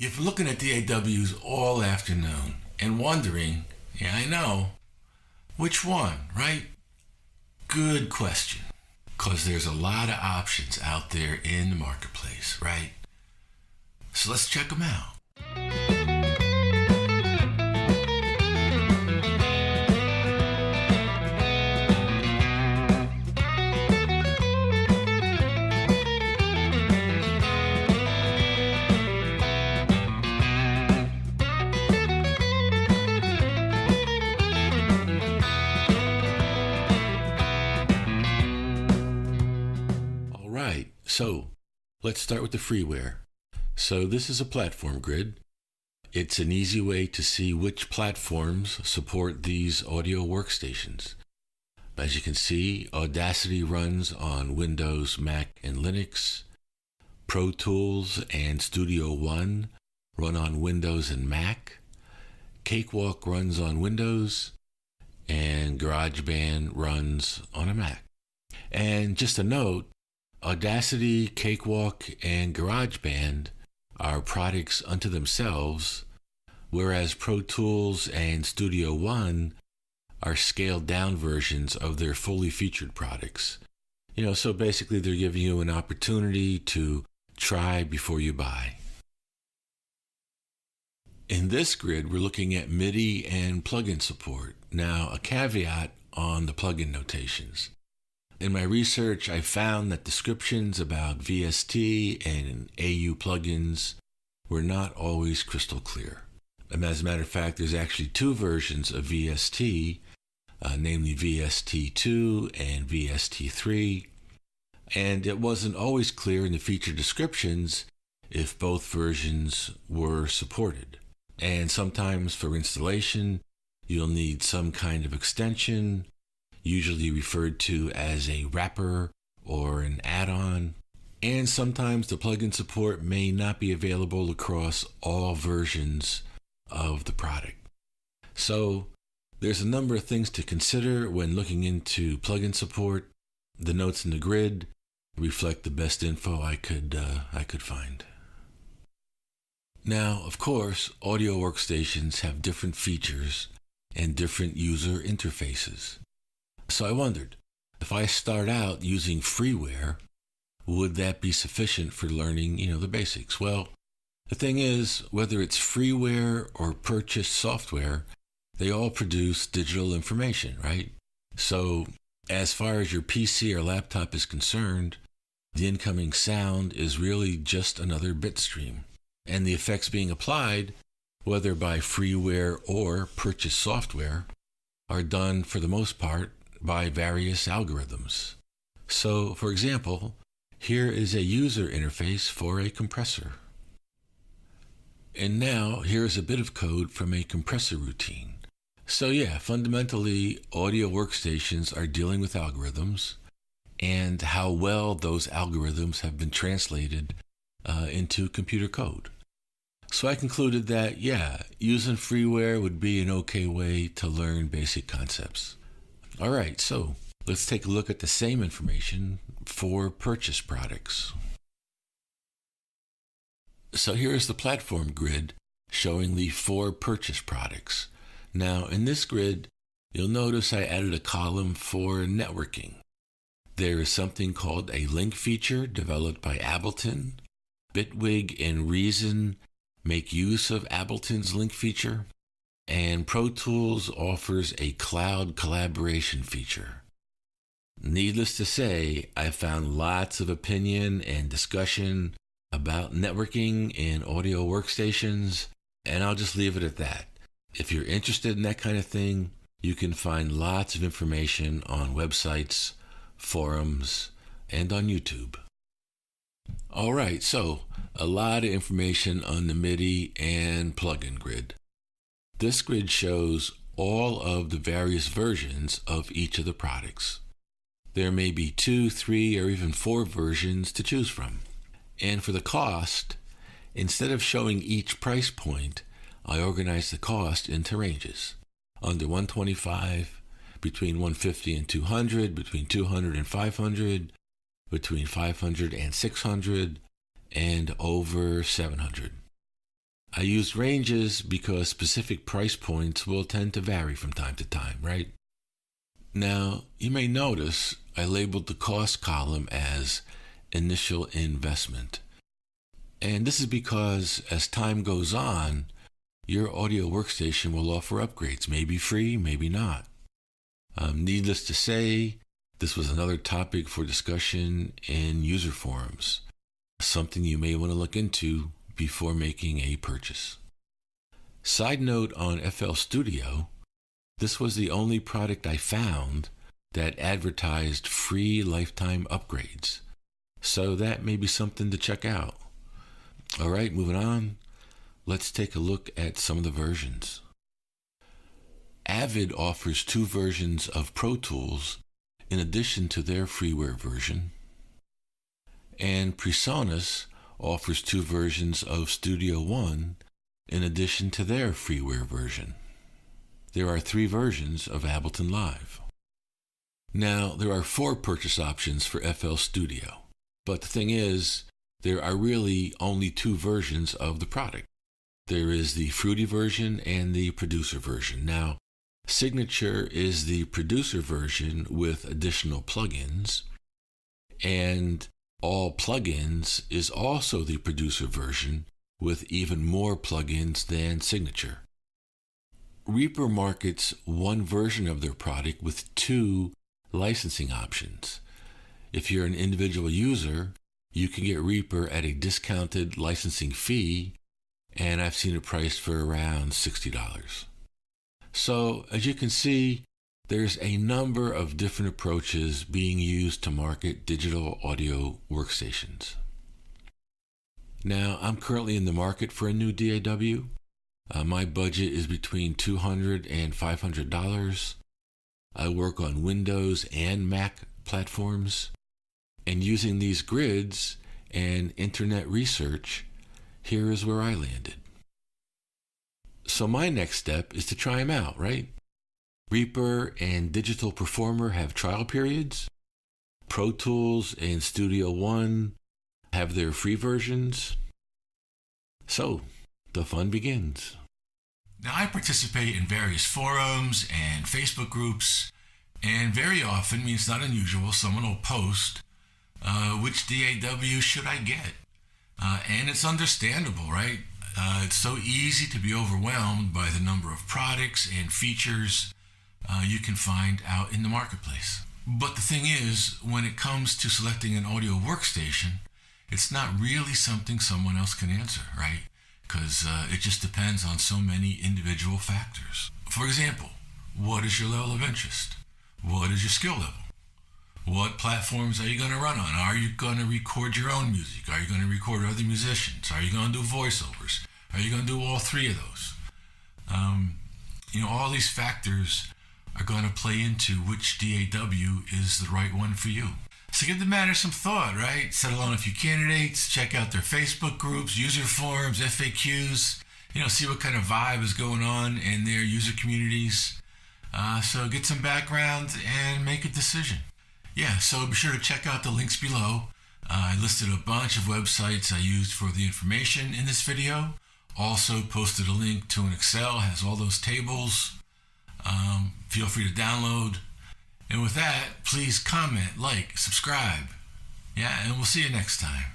You've been looking at DAWs all afternoon and wondering, yeah, I know, which one, right? Good question. Because there's a lot of options out there in the marketplace, right? So let's check them out. So let's start with the freeware. So this is a platform grid. It's an easy way to see which platforms support these audio workstations. As you can see, Audacity runs on Windows, Mac, and Linux. Pro Tools and Studio One run on Windows and Mac. Cakewalk runs on Windows, and GarageBand runs on a Mac. And just a note, Audacity, Cakewalk, and GarageBand are products unto themselves, whereas Pro Tools and Studio One are scaled down versions of their fully featured products. So basically they're giving you an opportunity to try before you buy. In this grid, we're looking at MIDI and plugin support. Now, a caveat on the plugin notations. In my research, I found that descriptions about VST and AU plugins were not always crystal clear. And as a matter of fact, there's actually two versions of VST, namely VST2 and VST3, and it wasn't always clear in the feature descriptions if both versions were supported. And sometimes for installation, you'll need some kind of extension, usually referred to as a wrapper or an add-on, and sometimes the plugin support may not be available across all versions of the product. So there's a number of things to consider when looking into plugin support. The notes in the grid reflect the best info I could find. Now, of course, audio workstations have different features and different user interfaces. So I wondered, if I start out using freeware, would that be sufficient for learning, the basics? Well, the thing is, whether it's freeware or purchased software, they all produce digital information, right? So as far as your PC or laptop is concerned, the incoming sound is really just another bit stream. And the effects being applied, whether by freeware or purchased software, are done for the most part by various algorithms. So, for example, here is a user interface for a compressor. And now, here's a bit of code from a compressor routine. So yeah, fundamentally, audio workstations are dealing with algorithms and how well those algorithms have been translated into computer code. So I concluded that, using freeware would be an okay way to learn basic concepts. All right, so let's take a look at the same information for purchase products. So here's the platform grid showing the 4 purchase products. Now, in this grid, you'll notice I added a column for networking. There is something called a link feature developed by Ableton. Bitwig and Reason make use of Ableton's link feature. And Pro Tools offers a cloud collaboration feature. Needless to say, I found lots of opinion and discussion about networking in audio workstations, and I'll just leave it at that. If you're interested in that kind of thing, you can find lots of information on websites, forums, and on YouTube. All right, so a lot of information on the MIDI and plugin grid. This grid shows all of the various versions of each of the products. There may be 2, 3, or even 4 versions to choose from. And for the cost, instead of showing each price point, I organized the cost into ranges. Under $125, between $150 and $200, between $200 and $500, between $500 and $600, and over $700. I use ranges because specific price points will tend to vary from time to time, right? Now, you may notice I labeled the cost column as initial investment. And this is because as time goes on, your audio workstation will offer upgrades, maybe free, maybe not. Needless to say, this was another topic for discussion in user forums, something you may want to look into before making a purchase. Side note on FL Studio, this was the only product I found that advertised free lifetime upgrades, so that may be something to check out. All right, moving on. Let's take a look at some of the versions. Avid offers 2 versions of Pro Tools in addition to their freeware version. And Presonus offers 2 versions of Studio One in addition to their freeware version. There are 3 versions of Ableton Live. Now, there are 4 purchase options for FL Studio, but the thing is, there are really only 2 versions of the product. There is the Fruity version and the Producer version. Now, Signature is the Producer version with additional plugins, and All Plugins is also the Producer version with even more plugins than Signature. Reaper markets one version of their product with 2 licensing options. If you're an individual user, you can get Reaper at a discounted licensing fee, and I've seen it priced for around $60. So, as you can see, there's a number of different approaches being used to market digital audio workstations. Now, I'm currently in the market for a new DAW. My budget is between $200 and $500. I work on Windows and Mac platforms, and using these grids and internet research, here is where I landed. So my next step is to try them out, right? Reaper and Digital Performer have trial periods. Pro Tools and Studio One have their free versions. So, the fun begins. Now, I participate in various forums and Facebook groups, and very often, I mean, it's not unusual, someone will post, which DAW should I get? And it's understandable, right? It's so easy to be overwhelmed by the number of products and features you can find out in the marketplace. But the thing is, when it comes to selecting an audio workstation, it's not really something someone else can answer, right? Because it just depends on so many individual factors. For example, what is your level of interest? What is your skill level? What platforms are you going to run on? Are you going to record your own music? Are you going to record other musicians? Are you going to do voiceovers? Are you going to do all 3 of those? All these factors are going to play into which DAW is the right one for you. So give the matter some thought, right? Settle on a few candidates, check out their Facebook groups, user forums, FAQs, see what kind of vibe is going on in their user communities. So get some background and make a decision. Yeah, so be sure to check out the links below. I listed a bunch of websites I used for the information in this video. Also posted a link to an Excel, has all those tables. Feel free to download. And with that, please comment, like, subscribe. Yeah, and we'll see you next time.